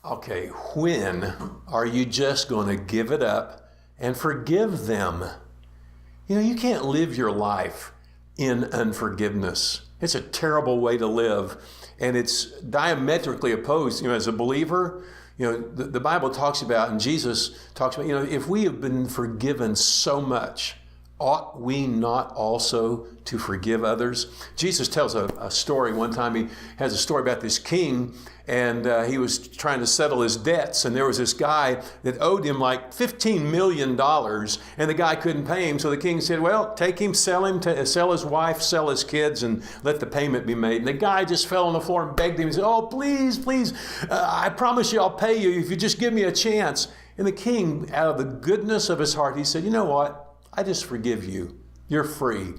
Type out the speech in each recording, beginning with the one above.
Okay, when are you just going to give it up and forgive them? You know, you can't live your life in unforgiveness. It's a terrible way to live, and it's diametrically opposed. You know, as a believer, you know, the Bible talks about, and Jesus talks about, you know, if we have been forgiven so much, ought we not also to forgive others? Jesus tells a story. One time he has a story about this king, and he was trying to settle his debts, and there was this guy that owed him like $15 million, and the guy couldn't pay him. So the king said, well, take him, sell his wife, sell his kids, and let the payment be made. And the guy just fell on the floor and begged him. He said, oh, please, please, I promise you I'll pay you if you just give me a chance. And the king, out of the goodness of his heart, he said, you know what? I just forgive you. You're free.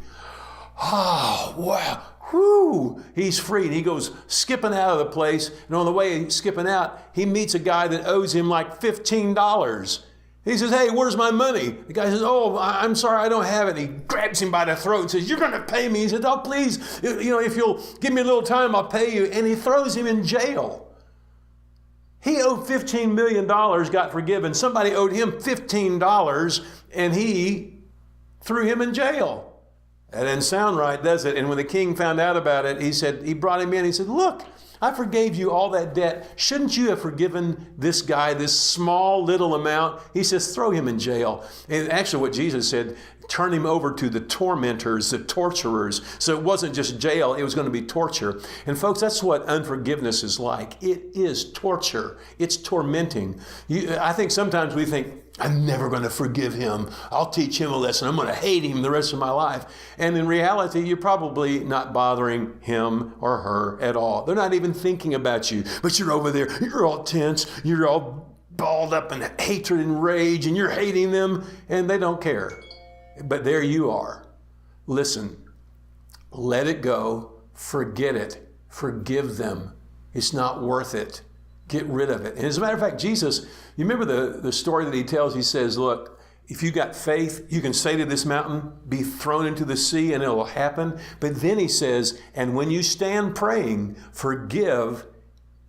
Oh, wow. Whoo! He's free. And he goes skipping out of the place. And on the way skipping out, he meets a guy that owes him like $15. He says, hey, where's my money? The guy says, oh, I'm sorry, I don't have it. He grabs him by the throat and says, you're going to pay me. He says, oh, please, you know, if you'll give me a little time, I'll pay you. And he throws him in jail. He owed $15 million, got forgiven. Somebody owed him $15, and he threw him in jail. That didn't sound right, does it? And when the king found out about it, he brought him in. He said, look, I forgave you all that debt. Shouldn't you have forgiven this guy, this small little amount? He says, throw him in jail. And actually what Jesus said, turn him over to the tormentors, the torturers. So it wasn't just jail, it was going to be torture. And folks, that's what unforgiveness is like. It is torture. It's tormenting. I think sometimes we think, I'm never going to forgive him. I'll teach him a lesson. I'm going to hate him the rest of my life. And in reality, you're probably not bothering him or her at all. They're not even thinking about you. But you're over there. You're all tense. You're all balled up in hatred and rage, and you're hating them, and they don't care. But there you are. Listen, let it go. Forget it. Forgive them. It's not worth it. Get rid of it. And as a matter of fact, Jesus, you remember the story that he tells? He says, look, if you got faith, you can say to this mountain, be thrown into the sea, and it will happen. But then he says, and when you stand praying, forgive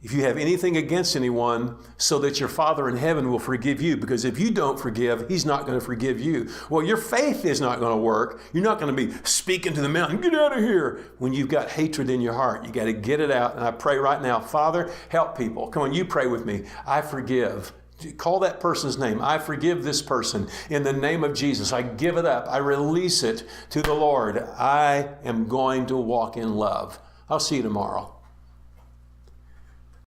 if you have anything against anyone, so that your Father in heaven will forgive you. Because if you don't forgive, he's not going to forgive you. Well, your faith is not going to work. You're not going to be speaking to the mountain, get out of here, when you've got hatred in your heart. You got to get it out. And I pray right now, Father, help people. Come on, you pray with me. I forgive. Call that person's name. I forgive this person in the name of Jesus. I give it up. I release it to the Lord. I am going to walk in love. I'll see you tomorrow.